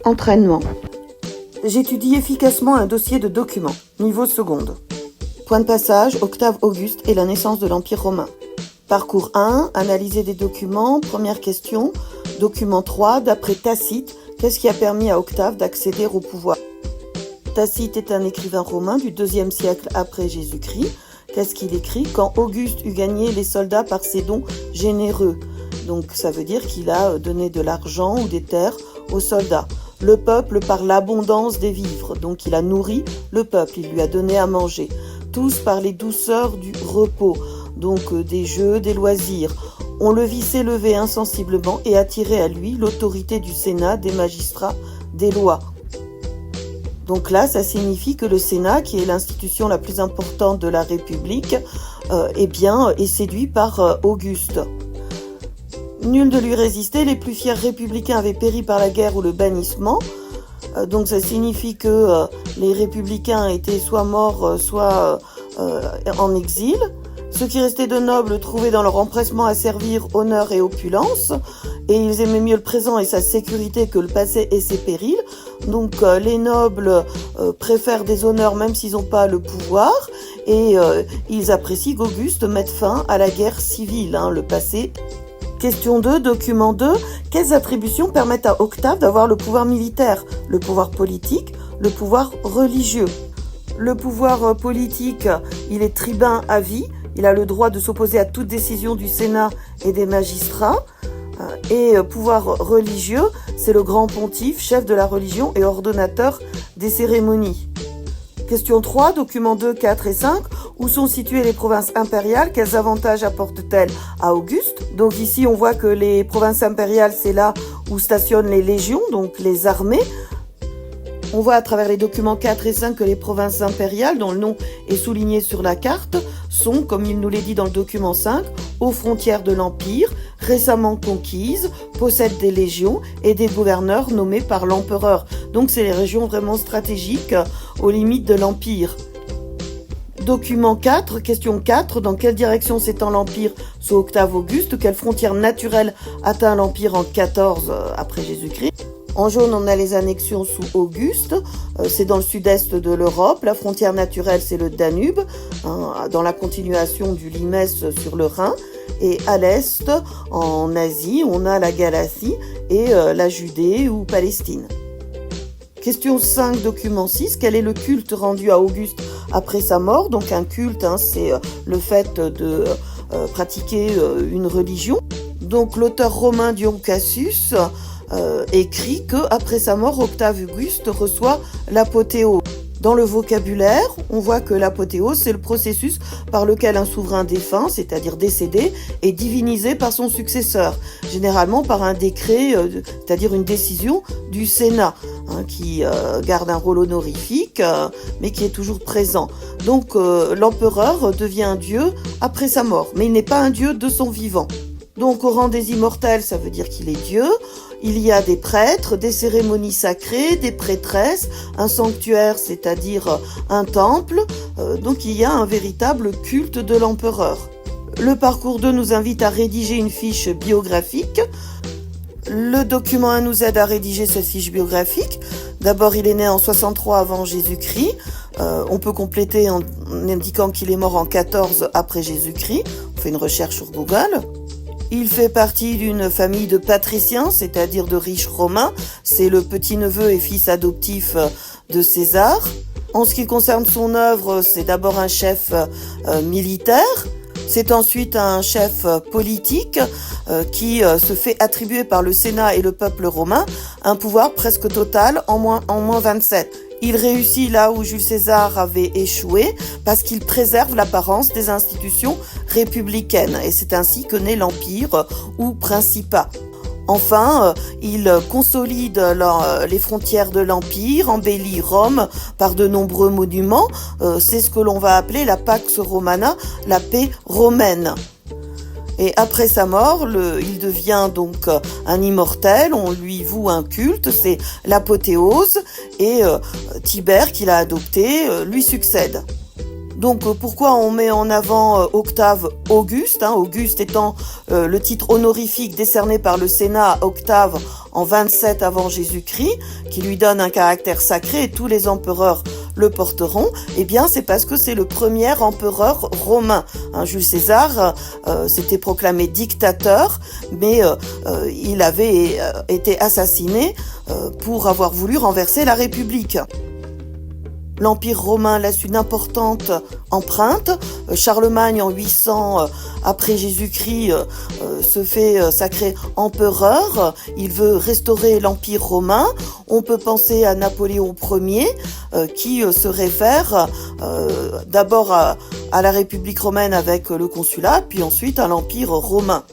Entraînement. J'étudie efficacement un dossier de documents, niveau seconde. Point de passage, Octave Auguste et la naissance de l'Empire romain. Parcours 1, analyser des documents, première question. Document 3, d'après Tacite, qu'est-ce qui a permis à Octave d'accéder au pouvoir? Tacite est un écrivain romain du IIe siècle après Jésus-Christ. Qu'est-ce qu'il écrit? Quand Auguste eut gagné les soldats par ses dons généreux. Donc ça veut dire qu'il a donné de l'argent ou des terres aux soldats. Le peuple par l'abondance des vivres, donc il a nourri le peuple, il lui a donné à manger. Tous par les douceurs du repos, donc des jeux, des loisirs. On le vit s'élever insensiblement et attirer à lui l'autorité du Sénat, des magistrats, des lois. Donc là, ça signifie que le Sénat, qui est l'institution la plus importante de la République, est séduit par Auguste. Nul ne lui résistait, les plus fiers républicains avaient péri par la guerre ou le bannissement. Donc ça signifie que les républicains étaient soit morts, soit en exil. Ceux qui restaient de nobles trouvaient dans leur empressement à servir honneur et opulence, et ils aimaient mieux le présent et sa sécurité que le passé et ses périls. Donc les nobles préfèrent des honneurs même s'ils n'ont pas le pouvoir, et ils apprécient qu'Auguste mette fin à la guerre civile, le passé. Question 2, document 2. Quelles attributions permettent à Octave d'avoir le pouvoir militaire, le pouvoir politique, le pouvoir religieux? Le pouvoir politique, il est tribun à vie. Il a le droit de s'opposer à toute décision du Sénat et des magistrats. Et pouvoir religieux, c'est le grand pontife, chef de la religion et ordonnateur des cérémonies. Question 3, documents 2, 4 et 5. Où sont situées les provinces impériales? Quels avantages apportent-elles à Auguste? Donc ici, on voit que les provinces impériales, c'est là où stationnent les légions, donc les armées. On voit à travers les documents 4 et 5 que les provinces impériales, dont le nom est souligné sur la carte, sont, comme il nous l'est dit dans le document 5, aux frontières de l'Empire, récemment conquises, possèdent des légions et des gouverneurs nommés par l'empereur. Donc c'est les régions vraiment stratégiques aux limites de l'Empire. Document 4, question 4, dans quelle direction s'étend l'Empire sous Octave Auguste? Quelle frontière naturelle atteint l'Empire en 14 après Jésus-Christ? En jaune, on a les annexions sous Auguste, c'est dans le sud-est de l'Europe. La frontière naturelle, c'est le Danube, dans la continuation du Limès sur le Rhin. Et à l'est, en Asie, on a la Galatie et la Judée ou Palestine. Question 5, document 6. Quel est le culte rendu à Auguste après sa mort? Donc un culte, c'est le fait de pratiquer une religion. Donc l'auteur romain Dion Cassius écrit que après sa mort, Octave Auguste reçoit l'apothéose. Dans le vocabulaire, on voit que l'apothéose, c'est le processus par lequel un souverain défunt, c'est-à-dire décédé, est divinisé par son successeur, généralement par un décret, c'est-à-dire une décision du Sénat, qui garde un rôle honorifique, mais qui est toujours présent. Donc l'empereur devient un dieu après sa mort, mais il n'est pas un dieu de son vivant. Donc au rang des immortels, ça veut dire qu'il est Dieu. Il y a des prêtres, des cérémonies sacrées, des prêtresses, un sanctuaire, c'est-à-dire un temple. Donc il y a un véritable culte de l'empereur. Le parcours 2 nous invite à rédiger une fiche biographique. Le document 1 nous aide à rédiger cette fiche biographique. D'abord, il est né en 63 avant Jésus-Christ. On peut compléter en indiquant qu'il est mort en 14 après Jésus-Christ. On fait une recherche sur Google. Il fait partie d'une famille de patriciens, c'est-à-dire de riches romains. C'est le petit-neveu et fils adoptif de César. En ce qui concerne son œuvre, c'est d'abord un chef militaire. C'est ensuite un chef politique qui se fait attribuer par le Sénat et le peuple romain un pouvoir presque total en moins 27. Il réussit là où Jules César avait échoué parce qu'il préserve l'apparence des institutions républicaines. Et c'est ainsi que naît l'Empire ou Principat. Enfin, il consolide les frontières de l'Empire, embellit Rome par de nombreux monuments. C'est ce que l'on va appeler la Pax Romana, la paix romaine. Et après sa mort, il devient donc un immortel, on lui voue un culte, c'est l'apothéose, et Tibère, qu'il a adopté, lui succède. Donc pourquoi on met en avant Octave Auguste, Auguste étant le titre honorifique décerné par le Sénat à Octave en 27 avant Jésus-Christ, qui lui donne un caractère sacré et tous les empereurs le porteront? Eh bien c'est parce que c'est le premier empereur romain. Jules César s'était proclamé dictateur, mais il avait été assassiné pour avoir voulu renverser la République. L'Empire romain laisse une importante empreinte. Charlemagne, en 800 après Jésus-Christ, se fait sacré empereur. Il veut restaurer l'Empire romain. On peut penser à Napoléon Ier, qui se réfère d'abord à la République romaine avec le consulat, puis ensuite à l'Empire romain.